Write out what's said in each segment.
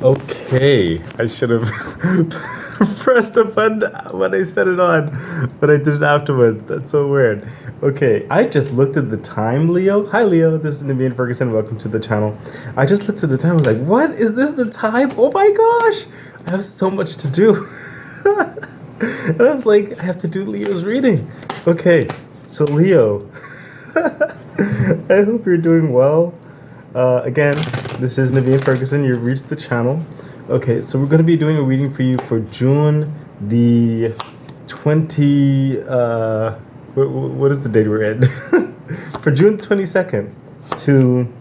Okay, I should have pressed the button when I set it on, but I did it afterwards. That's so weird. Okay, I just looked at the time, Leo. Hi, Leo. This is Naveen Ferguson. Welcome to the channel. I just looked at the time. I was like, what? Is this the time? Oh my gosh! I have so much to do. And I was like, I have to do Leo's reading. Okay, so Leo, I hope you're doing well. Again, this is Naveen Ferguson. You've reached the channel. Okay, so we're going to be doing a reading for you for June the 20. What is the date we're in? For June 22nd to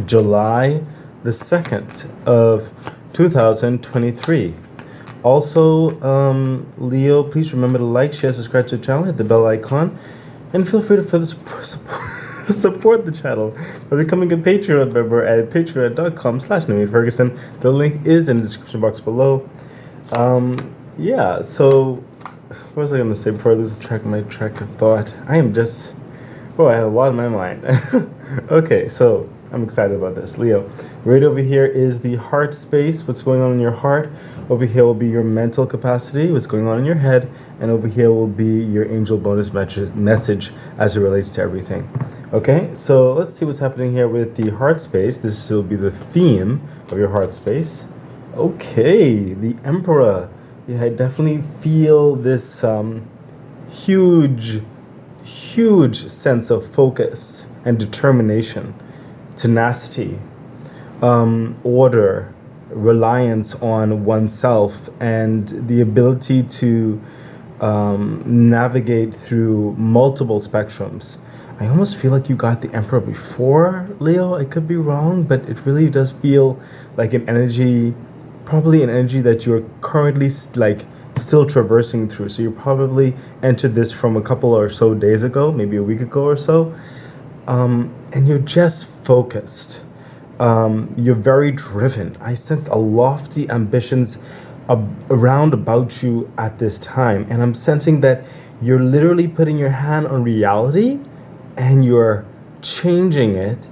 July the 2nd of 2023. Also, Leo, please remember to like, share, subscribe to the channel, hit the bell icon, and feel free to further support the channel by becoming a Patreon member at patreon.com/Naveen Ferguson. The link is in the description box below. Yeah, so what was I going to say before this my track of thought? I am just, I have a lot in my mind. Okay, so I'm excited about this. Leo, right over here is the heart space, what's going on in your heart. Over here will be your mental capacity, what's going on in your head. And over here will be your angel bonus message as it relates to everything. Okay, so let's see what's happening here with the heart space. This will be the theme of your heart space. Okay, the Emperor. Yeah, I definitely feel this huge sense of focus and determination, tenacity, order, reliance on oneself, and the ability to navigate through multiple spectrums. I almost feel like you got the Emperor before, Leo. I could be wrong, but it really does feel like an energy, probably an energy that you're currently still traversing through. So you probably entered this from a couple or so days ago, maybe a week ago or so, and you're just focused. You're very driven. I sensed a lofty ambitions around about you at this time, and I'm sensing that you're literally putting your hand on reality and you're changing it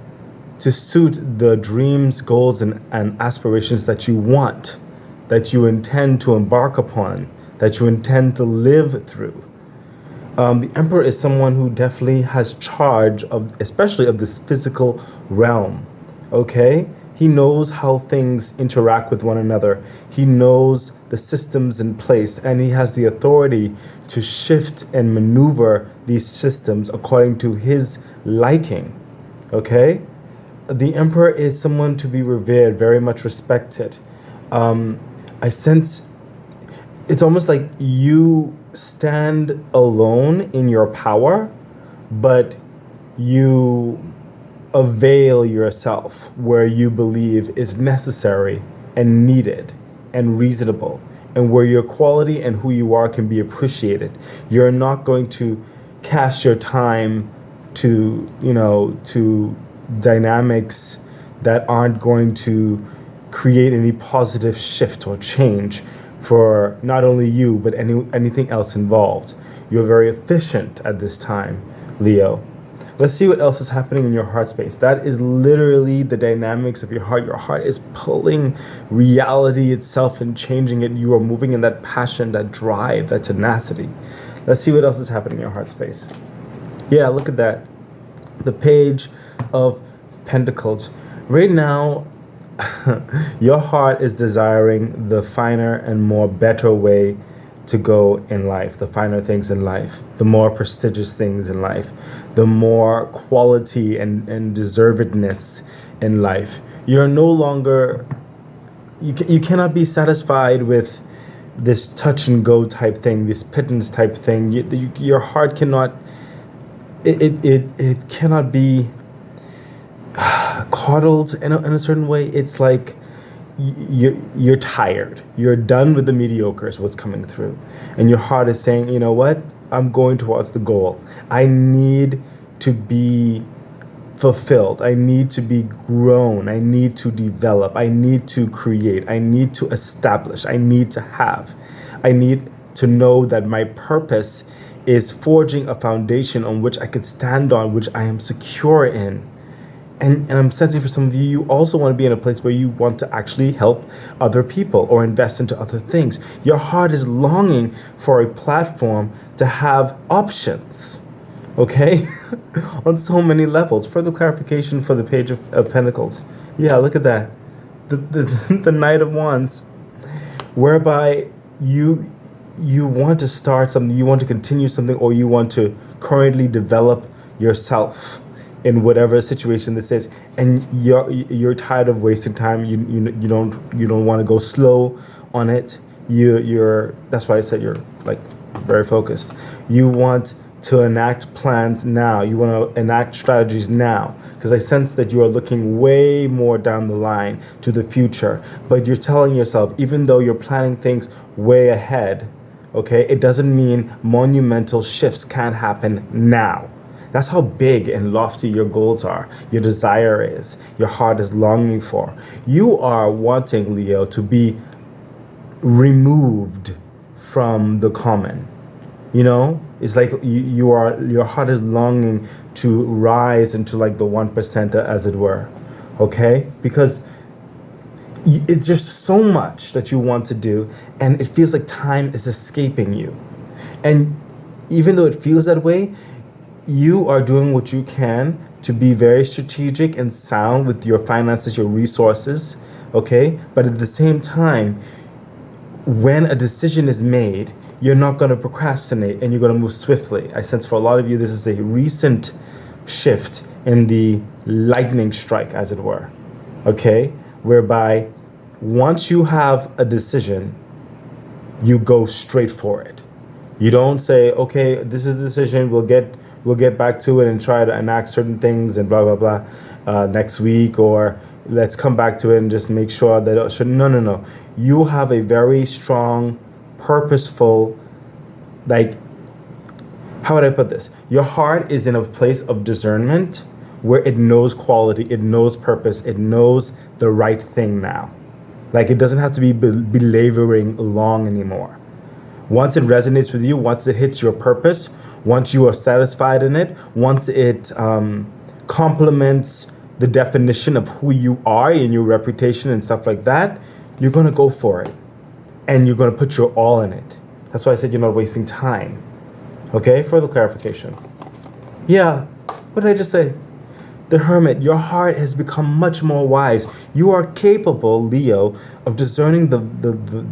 to suit the dreams, goals, and aspirations that you want, that you intend to embark upon, that you intend to live through. The Emperor is someone who definitely has charge of, especially of this physical realm. Okay? He knows how things interact with one another. He knows the systems in place, and he has the authority to shift and maneuver these systems according to his liking. Okay? The Emperor is someone to be revered, very much respected. I sense it's almost like you stand alone in your power, but you avail yourself where you believe is necessary and needed and reasonable, and where your quality and who you are can be appreciated. You're not going to cast your time to dynamics that aren't going to create any positive shift or change for not only you but anything else involved. You're very efficient at this time, Leo. Let's see what else is happening in your heart space. That is literally the dynamics of your heart. Your heart is pulling reality itself and changing it. You are moving in that passion, that drive, that tenacity. Let's see what else is happening in your heart space. Yeah, look at that. The Page of Pentacles. Right now, your heart is desiring the finer and more better way to go in life, the finer things in life, the more prestigious things in life, the more quality and deservedness in life. You're no longer, you cannot be satisfied with this touch and go type thing, this pittance type thing. Your heart cannot, it cannot be coddled in a certain way. It's like you're tired. You're done with the mediocre is what's coming through. And your heart is saying, you know what? I'm going towards the goal. I need to be fulfilled. I need to be grown. I need to develop. I need to create. I need to establish. I need to have. I need to know that my purpose is forging a foundation on which I could stand on, which I am secure in. And I'm sensing for some of you, you also want to be in a place where you want to actually help other people or invest into other things. Your heart is longing for a platform to have options, okay? On so many levels. Further clarification for the Page of Pentacles. Yeah, look at that. The Knight of Wands, whereby you want to start something, you want to continue something, or you want to currently develop yourself in whatever situation this is, and you're tired of wasting time. You don't want to go slow on it. You're that's why I said you're like very focused. You want to enact plans now. You want to enact strategies now, because I sense that you are looking way more down the line to the future. But you're telling yourself, even though you're planning things way ahead, okay, it doesn't mean monumental shifts can't happen now. That's how big and lofty your goals are, your desire is, your heart is longing for. You are wanting, Leo, to be removed from the common. You know, it's like your heart is longing to rise into like the 1%, as it were, okay? Because it's just so much that you want to do, and it feels like time is escaping you. And even though it feels that way, you are doing what you can to be very strategic and sound with your finances, your resources, okay? But at the same time, when a decision is made, you're not going to procrastinate and you're going to move swiftly. I sense for a lot of you, this is a recent shift in the lightning strike, as it were, okay? Whereby once you have a decision, you go straight for it. You don't say, okay, this is the decision, we'll get back to it and try to enact certain things and blah, blah, blah next week, or let's come back to it and just make sure that it should. No. You have a very strong, purposeful, like, how would I put this? Your heart is in a place of discernment where it knows quality, it knows purpose, it knows the right thing now. Like, it doesn't have to be belaboring long anymore. Once it resonates with you, once it hits your purpose, once you are satisfied in it, once it complements the definition of who you are and your reputation and stuff like that, you're going to go for it. And you're going to put your all in it. That's why I said you're not wasting time. Okay, further clarification. Yeah, what did I just say? The Hermit, your heart has become much more wise. You are capable, Leo, of discerning the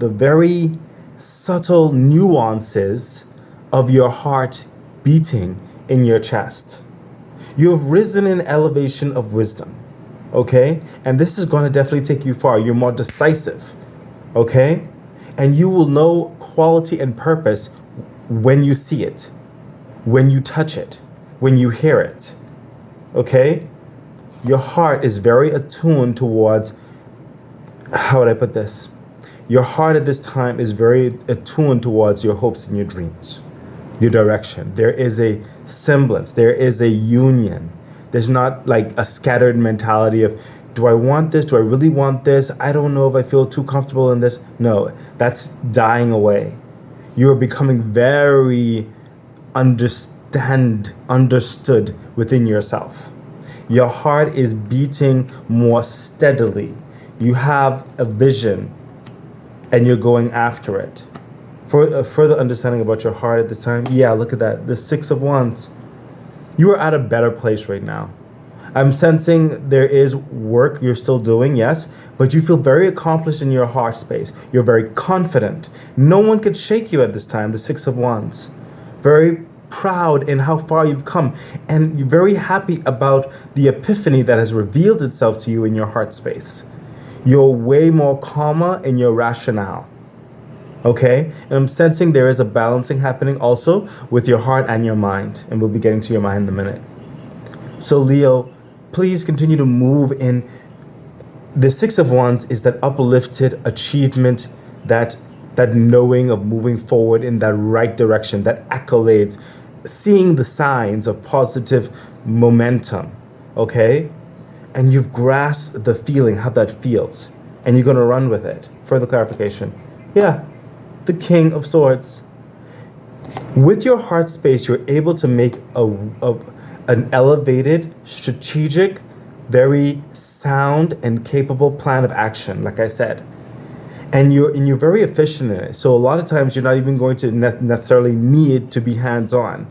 very subtle nuances of your heart beating in your chest. You have risen in elevation of wisdom, okay? And this is going to definitely take you far. You're more decisive, okay? And you will know quality and purpose when you see it, when you touch it, when you hear it, okay? Your heart is very attuned towards, how would I put this? Your heart at this time is very attuned towards your hopes and your dreams, your direction. There is a semblance, there is a union. There's not like a scattered mentality of, do I want this? Do I really want this? I don't know if I feel too comfortable in this. No, that's dying away. You're becoming very understood within yourself. Your heart is beating more steadily. You have a vision and you're going after it. For a further understanding about your heart at this time, yeah, look at that. The Six of Wands. You are at a better place right now. I'm sensing there is work you're still doing, yes, but you feel very accomplished in your heart space. You're very confident. No one can shake you at this time, the Six of Wands. Very proud in how far you've come, and you're very happy about the epiphany that has revealed itself to you in your heart space. You're way more calmer in your rationale. Okay? And I'm sensing there is a balancing happening also with your heart and your mind. And we'll be getting to your mind in a minute. So Leo, please continue to move in. The Six of Wands is that uplifted achievement, that knowing of moving forward in that right direction, that accolades, seeing the signs of positive momentum. Okay? And you've grasped the feeling, how that feels. And you're going to run with it. Further clarification. Yeah. The King of Swords. With your heart space, you're able to make an elevated, strategic, very sound and capable plan of action, like I said. And you're very efficient in it. So a lot of times you're not even going to necessarily need to be hands-on.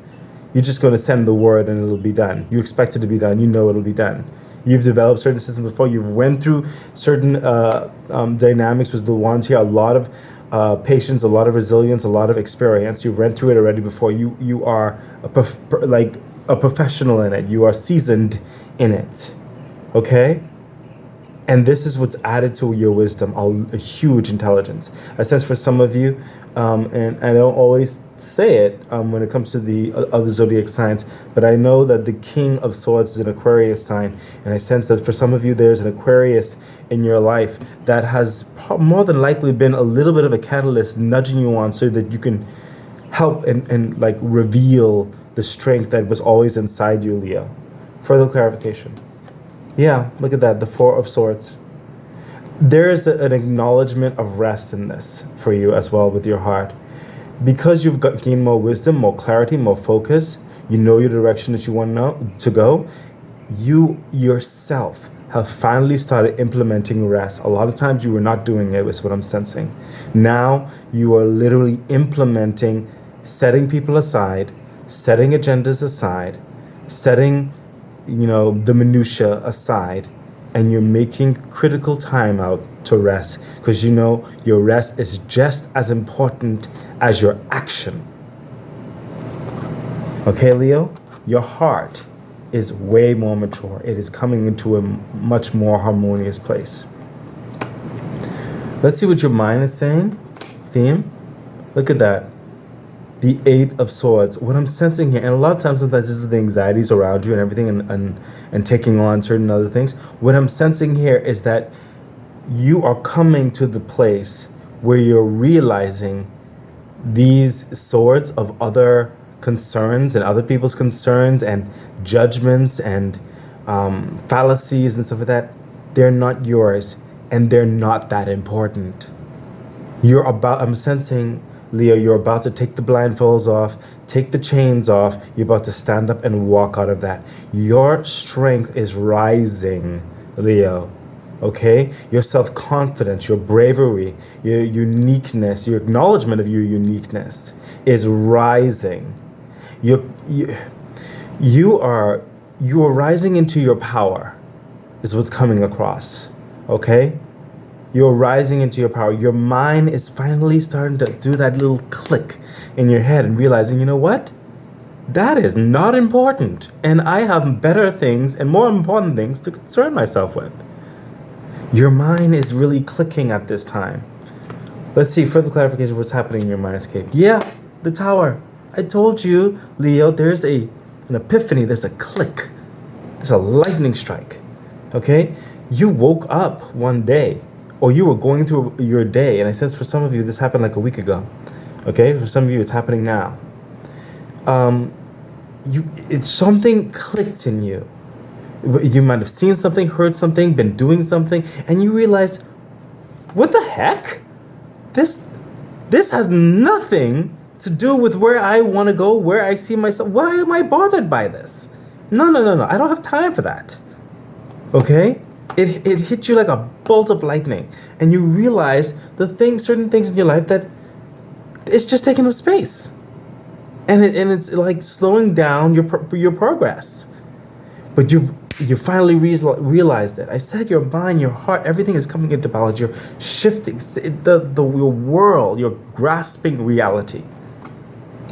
You're just going to send the word and it'll be done. You expect it to be done. You know it'll be done. You've developed certain systems before. You've went through certain dynamics with the ones here. A lot of patience, a lot of resilience, a lot of experience. You've went through it already before. You are like a professional in it. You are seasoned in it. Okay? And this is what's added to your wisdom, a huge intelligence. I sense for some of you, and I don't always say it when it comes to the other zodiac signs, but I know that the King of Swords is an Aquarius sign, and I sense that for some of you, there's an Aquarius in your life that has more than likely been a little bit of a catalyst nudging you on so that you can help and like reveal the strength that was always inside you, Leo. Further clarification. Yeah, look at that, the Four of Swords. There is an acknowledgement of rest in this for you as well with your heart. Because you've gained more wisdom, more clarity, more focus, you know your direction that you want to go, you yourself have finally started implementing rest. A lot of times you were not doing it, is what I'm sensing. Now you are literally implementing, setting people aside, setting agendas aside, setting the minutia aside, and you're making critical time out to rest because your rest is just as important as your action. Okay, Leo? Your heart is way more mature. It is coming into a much more harmonious place. Let's see what your mind is saying. Theme. Look at that. The Eight of Swords. What I'm sensing here, and a lot of times sometimes this is the anxieties around you and everything and taking on certain other things. What I'm sensing here is that you are coming to the place where you're realizing these swords of other concerns and other people's concerns and judgments and fallacies and stuff like that. They're not yours and they're not that important. I'm sensing, Leo, you're about to take the blindfolds off, take the chains off. You're about to stand up and walk out of that. Your strength is rising, Leo. Okay? Your self-confidence, your bravery, your uniqueness, your acknowledgement of your uniqueness is rising. You are rising into your power, is what's coming across. Okay? You're rising into your power. Your mind is finally starting to do that little click in your head and realizing, you know what? That is not important. And I have better things and more important things to concern myself with. Your mind is really clicking at this time. Let's see, further clarification of what's happening in your mindscape. Yeah, the Tower. I told you, Leo, there's an epiphany, there's a click. There's a lightning strike. Okay? You woke up one day, or you were going through your day, and I sense for some of you this happened like a week ago. Okay? For some of you it's happening now. It's something clicked in you. You might have seen something, heard something, been doing something, and you realize, what the heck? This has nothing to do with where I want to go, where I see myself. Why am I bothered by this? No. I don't have time for that. Okay? It hits you like a bolt of lightning, and you realize certain things in your life that it's just taking up space, and it's like slowing down your progress. But you finally realized it. I said your mind, your heart, everything is coming into balance. You're shifting your world. You're grasping reality.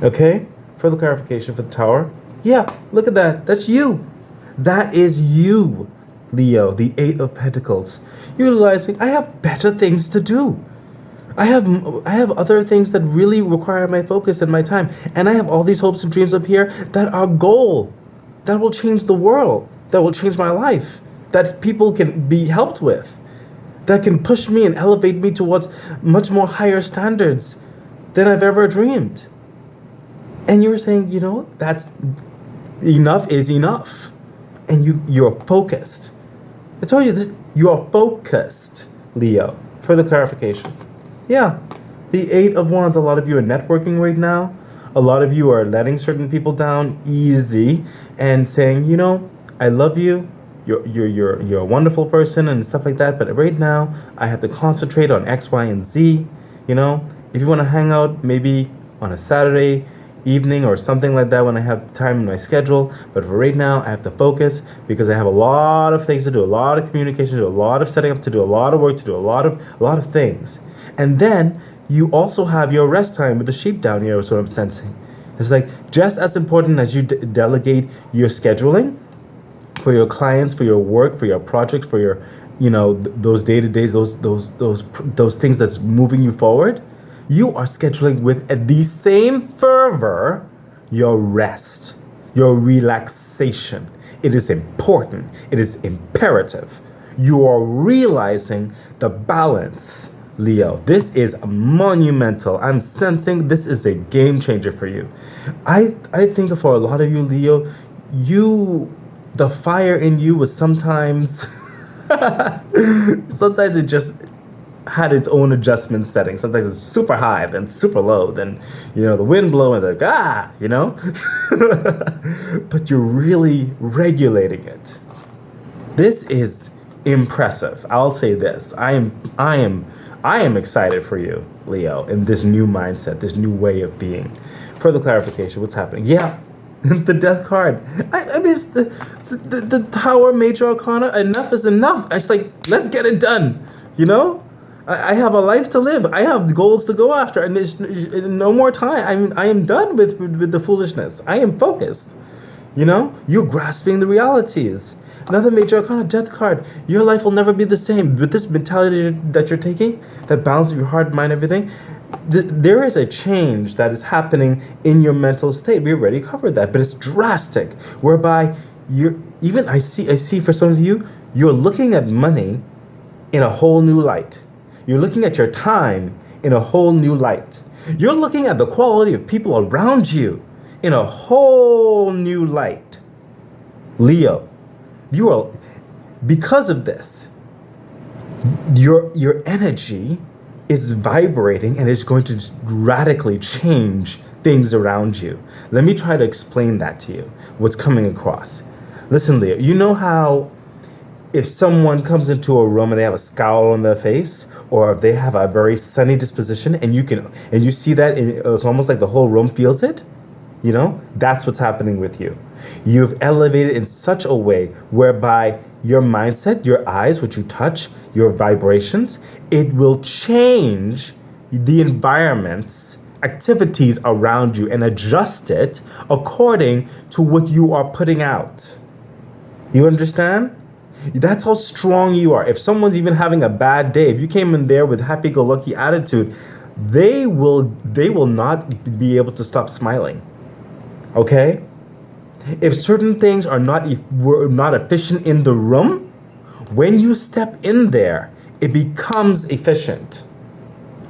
Okay? Further clarification for the Tower. Yeah, look at that. That's you. That is you, Leo, the Eight of Pentacles. You're realizing I have better things to do. I have other things that really require my focus and my time. And I have all these hopes and dreams up here that are goal. That will change the world. That will change my life. That people can be helped with. That can push me and elevate me towards much more higher standards than I've ever dreamed. And you were saying, that's enough is enough. And you're focused. I told you this, you're focused, Leo. Further clarification. Yeah, the Eight of Wands, a lot of you are networking right now. A lot of you are letting certain people down easy and saying, I love you, you're a wonderful person and stuff like that, but right now I have to concentrate on X, Y, and Z. You know, if you want to hang out, maybe on a Saturday evening or something like that when I have time in my schedule. But for right now, I have to focus because I have a lot of things to do, a lot of communication to do, a lot of setting up to do, a lot of work to do, a lot of things. And then you also have your rest time with the sheep down here, is what I'm sensing. It's like just as important as you delegate your scheduling for your clients, for your work, for your projects, for your, those day to days, those things that's moving you forward. You are scheduling with the same fervor your rest, your relaxation. It is important. It is imperative. You are realizing the balance, Leo. This is monumental. I'm sensing this is a game changer for you. I think for a lot of you, Leo, the fire in you was sometimes it just had its own adjustment setting. Sometimes it's super high, then super low, then the wind blowing, but you're really regulating it. This is impressive. I'll say this. I am excited for you, Leo, in this new mindset, this new way of being. Further clarification, what's happening? Yeah, the death card. I mean, it's the Tower Major Arcana. Enough is enough. It's like, let's get it done. I have a life to live. I have goals to go after, and there's no more time. I am done with the foolishness. I am focused. You're grasping the realities. Another Major Arcana, Death card. Your life will never be the same. With this mentality that you're taking, that balance of your heart, mind, everything, there is a change that is happening in your mental state. We already covered that, but it's drastic. Whereby I see for some of you, you're looking at money in a whole new light. You're looking at your time in a whole new light. You're looking at the quality of people around you in a whole new light. Leo, because of this, your energy is vibrating and it's going to radically change things around you. Let me try to explain that to you, what's coming across. Listen, Leo, you know how if someone comes into a room and they have a scowl on their face, or if they have a very sunny disposition, and you see that, it's almost like the whole room feels it. That's what's happening with you. You've elevated in such a way whereby your mindset, your eyes, what you touch, your vibrations, it will change the environment's activities around you and adjust it according to what you are putting out. You understand? That's how strong you are. If someone's even having a bad day, if you came in there with happy-go-lucky attitude, they will not be able to stop smiling. Okay? If certain things were not efficient in the room, when you step in there, it becomes efficient.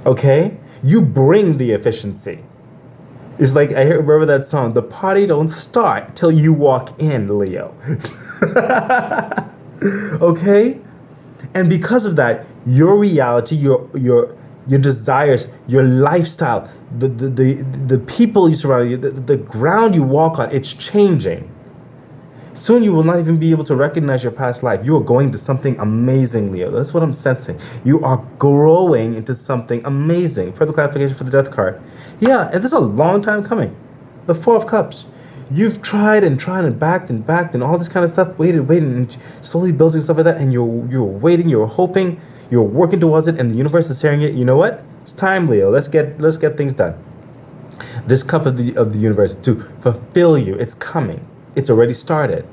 Okay? You bring the efficiency. It's like, remember that song, the party don't start till you walk in, Leo. Okay? And because of that, your reality, your desires, your lifestyle, the people you surround you, the ground you walk on, it's changing. Soon you will not even be able to recognize your past life. You are going to something amazing, Leo. That's what I'm sensing. You are growing into something amazing. Further clarification for the Death card. Yeah, and this is a long time coming. The Four of Cups. You've tried and backed and all this kind of stuff, waited, and slowly building stuff like that, and you're waiting, you're hoping, you're working towards it, and the universe is saying it. You know what? It's time, Leo. Let's get things done. This cup of the universe to fulfill you. It's coming. It's already started.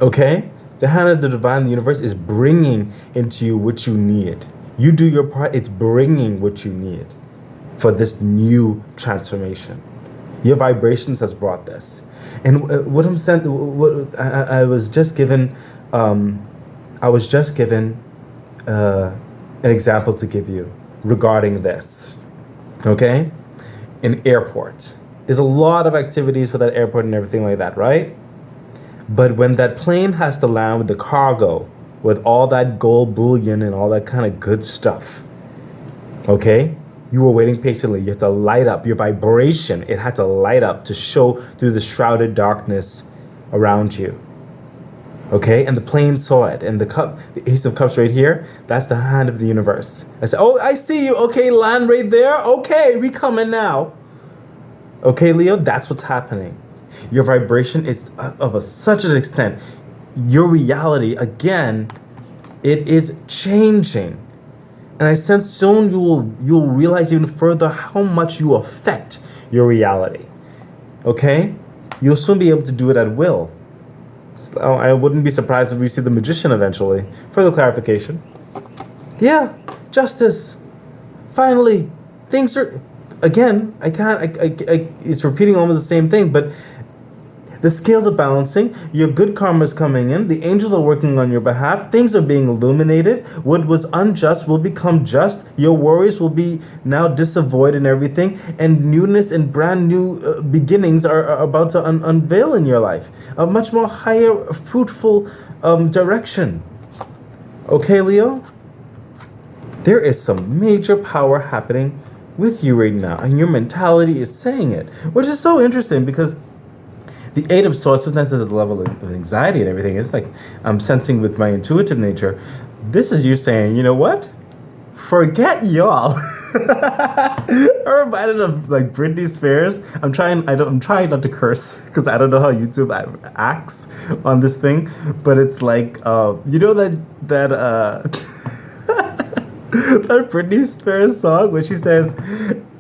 Okay? The hand of the divine, the universe is bringing into you what you need. You do your part. It's bringing what you need for this new transformation. Your vibrations has brought this. And what I'm saying, I was just given an example to give you regarding this. Okay? An airport. There's a lot of activities for that airport and everything like that, right? But when that plane has to land with the cargo, with all that gold bullion and all that kind of good stuff, okay? You were waiting patiently. You have to light up your vibration. It had to light up to show through the shrouded darkness around you. Okay, and the plane saw it, and the Ace of Cups right here, that's the hand of the universe. I said, oh, I see you. Okay, land right there. Okay, we coming now. Okay, Leo, that's what's happening. Your vibration is such an extent. Your reality, again, it is changing. And I sense soon you'll realize even further how much you affect your reality. Okay? You'll soon be able to do it at will. So I wouldn't be surprised if we see the magician eventually. Further clarification. Yeah, justice. Finally, things are. Again, I can't. It's repeating almost the same thing, but the scales are balancing. Your good karma is coming in. The angels are working on your behalf. Things are being illuminated. What was unjust will become just. Your worries will be now disavoid and everything. And newness and brand new beginnings are about to unveil in your life. A much more higher, fruitful direction. Okay, Leo? There is some major power happening with you right now. And your mentality is saying it. Which is so interesting because the Eight of Swords, sometimes there's a level of anxiety and everything. It's like I'm sensing with my intuitive nature. This is you saying, you know what? Forget y'all. I'm reminded of like Britney Spears. I'm trying not to curse because I don't know how YouTube acts on this thing. But it's like you know that that Britney Spears song where she says,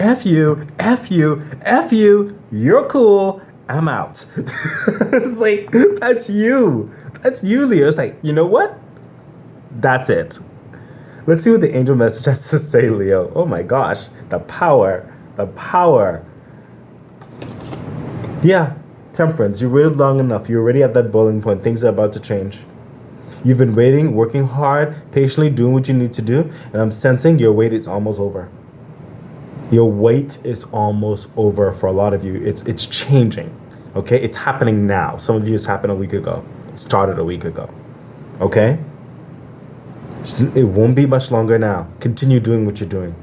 F you, F you, F you, you're cool. I'm out. It's like, that's you. That's you, Leo. It's like, you know what? That's it. Let's see what the angel message has to say, Leo. Oh my gosh. The power. The power. Yeah. Temperance. You waited long enough. You're already at that boiling point. Things are about to change. You've been waiting, working hard, patiently doing what you need to do. And I'm sensing your wait is almost over. Your wait is almost over for a lot of you. It's changing, okay? It's happening now. Some of you, it's happened a week ago. It started a week ago, okay? It won't be much longer now. Continue doing what you're doing.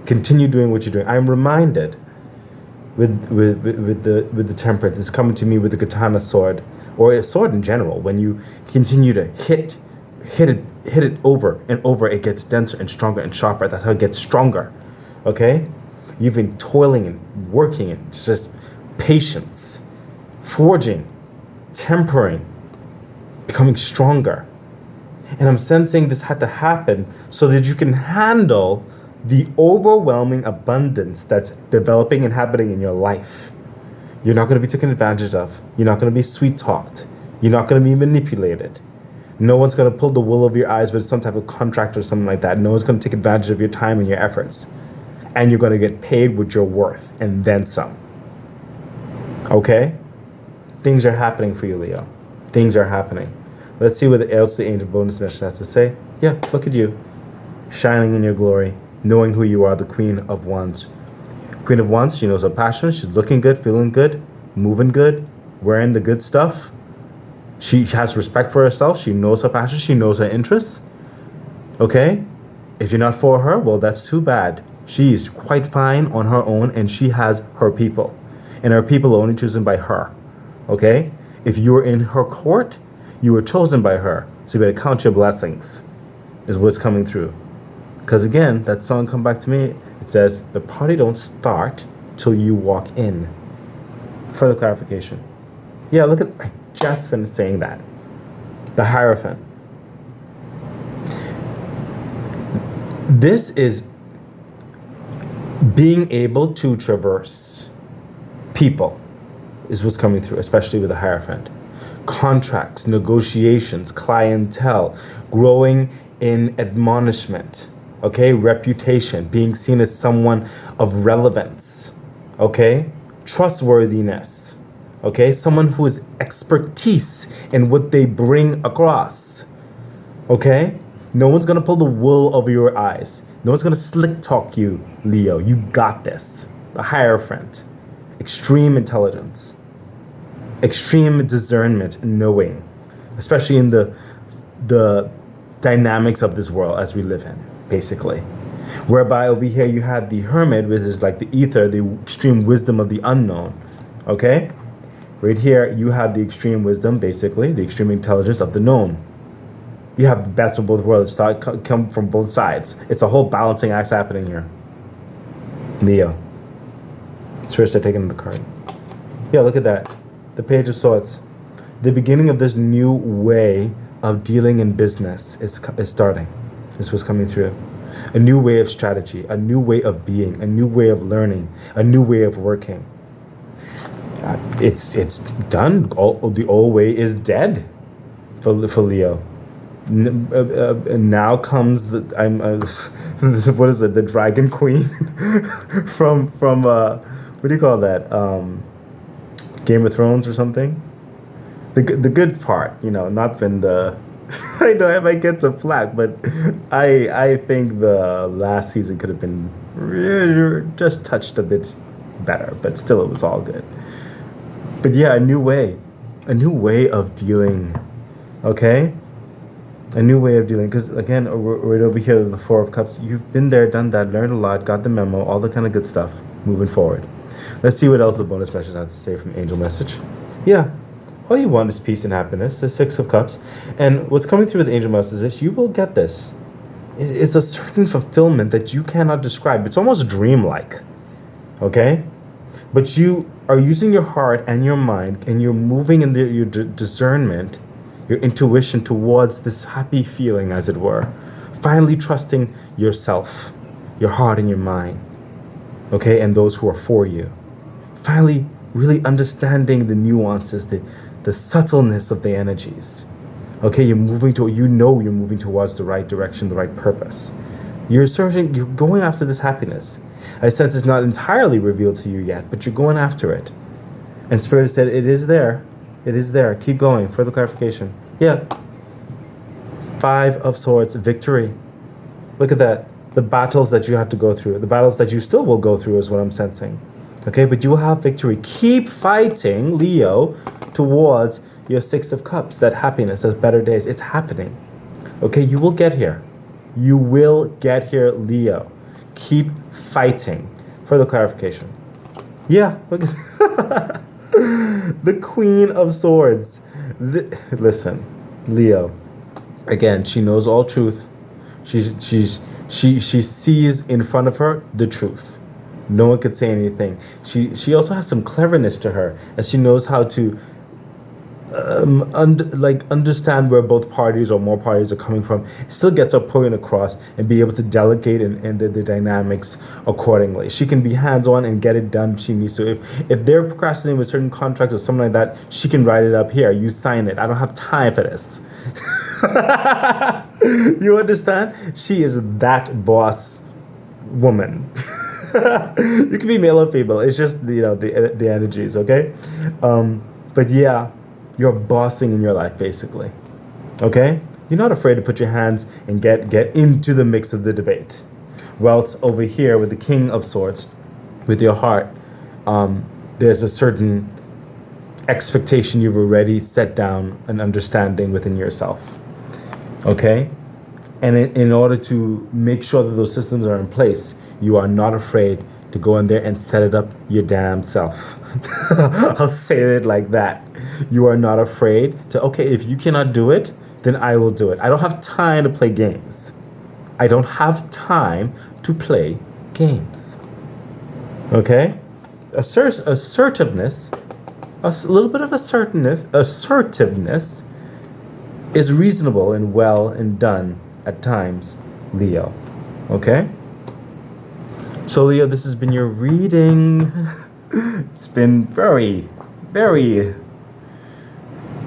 Continue doing what you're doing. I'm reminded with the temperance. It's coming to me with the katana sword, or a sword in general. When you continue to hit it over and over, it gets denser and stronger and sharper. That's how it gets stronger, okay? You've been toiling and working, and it's just patience, forging, tempering, becoming stronger. And I'm sensing this had to happen so that you can handle the overwhelming abundance that's developing and happening in your life. You're not going to be taken advantage of. You're not going to be sweet-talked. You're not going to be manipulated. No one's going to pull the wool over your eyes with some type of contract or something like that. No one's going to take advantage of your time and your efforts. And you're going to get paid what you're worth and then some. Okay? Things are happening for you, Leo. Things are happening. Let's see what else the angel bonus message has to say. Yeah, look at you. Shining in your glory. Knowing who you are, the Queen of Wands. Queen of Wands, she knows her passion. She's looking good, feeling good, moving good, wearing the good stuff. She has respect for herself. She knows her passion. She knows her interests. Okay? If you're not for her, well, that's too bad. She is quite fine on her own, and she has her people. And her people are only chosen by her. Okay? If you're in her court, you were chosen by her. So you better count your blessings, is what's coming through. Because again, that song come back to me. It says, the party don't start till you walk in. Further clarification. Yeah, look at, I just finished saying that. The Hierophant. This is being able to traverse people is what's coming through, especially with the Hierophant. Contracts, negotiations, clientele, growing in admonishment, okay? Reputation, being seen as someone of relevance, okay? Trustworthiness, okay? Someone who has expertise in what they bring across, okay? No one's gonna pull the wool over your eyes. No one's gonna slick talk you, Leo. You got this. The Hierophant. Extreme intelligence. Extreme discernment and knowing. Especially in the dynamics of this world as we live in, basically. Whereby over here you had the Hermit, which is like the ether, the extreme wisdom of the unknown. Okay? Right here, you have the extreme wisdom, basically, the extreme intelligence of the known. You have the best of both worlds come from both sides. It's a whole balancing act happening here. Leo. First I take another card. Yeah, look at that. The Page of Swords. The beginning of this new way of dealing in business is starting. This was coming through. A new way of strategy, a new way of being, a new way of learning, a new way of working. It's done. The old way is dead for Leo. Now comes the what is it? The Dragon Queen from what do you call that? Game of Thrones or something. The good part, not been the. I know I might get some flack, but I think the last season could have been just touched a bit better, but still it was all good. But yeah, a new way of dealing, okay? A new way of dealing, because again, right over here, the Four of Cups, you've been there, done that, learned a lot, got the memo, all the kind of good stuff, moving forward. Let's see what else the bonus message has to say from Angel Message. Yeah, all you want is peace and happiness, the Six of Cups. And what's coming through with the Angel Message is you will get this. It's a certain fulfillment that you cannot describe. It's almost dreamlike, okay? But you are using your heart and your mind, and you're moving in your discernment, your intuition towards this happy feeling, as it were. Finally trusting yourself, your heart and your mind, okay, and those who are for you. Finally really understanding the nuances, the subtleness of the energies. Okay, you're moving towards the right direction, the right purpose. You're going after this happiness. I sense it's not entirely revealed to you yet, but you're going after it. And Spirit said, it is there. It is there. Keep going. Further clarification. Yeah. Five of Swords, victory. Look at that. The battles that you have to go through. The battles that you still will go through is what I'm sensing. Okay, but you will have victory. Keep fighting, Leo, towards your Six of Cups, that happiness, those better days. It's happening. Okay, you will get here. You will get here, Leo. Keep fighting. Further clarification. Yeah, look at the Queen of Swords. Listen, Leo. Again, she knows all truth. She sees in front of her the truth. No one could say anything. She also has some cleverness to her, and she knows how to understand where both parties or more parties are coming from. Still gets her point across and be able to delegate and the dynamics accordingly. She can be hands-on and get it done if she needs to. If they're procrastinating with certain contracts or something like that, she can write it up here. You sign it. I don't have time for this. You understand? She is that boss woman. You can be male or female. It's just the energies, okay? But yeah, you're bossing in your life basically, okay? You're not afraid to put your hands and get into the mix of the debate. Whilst over here with the King of Swords, with your heart, there's a certain expectation you've already set down, an understanding within yourself, okay? And in order to make sure that those systems are in place, you are not afraid to go in there and set it up your damn self. I'll say it like that. You are not afraid to, okay, if you cannot do it, then I will do it. I don't have time to play games. I don't have time to play games. Okay? Assertiveness, a little bit of assertiveness is reasonable and well and done at times, Leo. Okay? So Leo, this has been your reading. It's been very, very,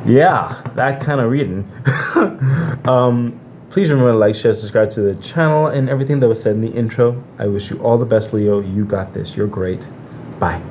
that kind of reading. Please remember to like, share, subscribe to the channel and everything that was said in the intro. I wish you all the best, Leo. You got this. You're great. Bye.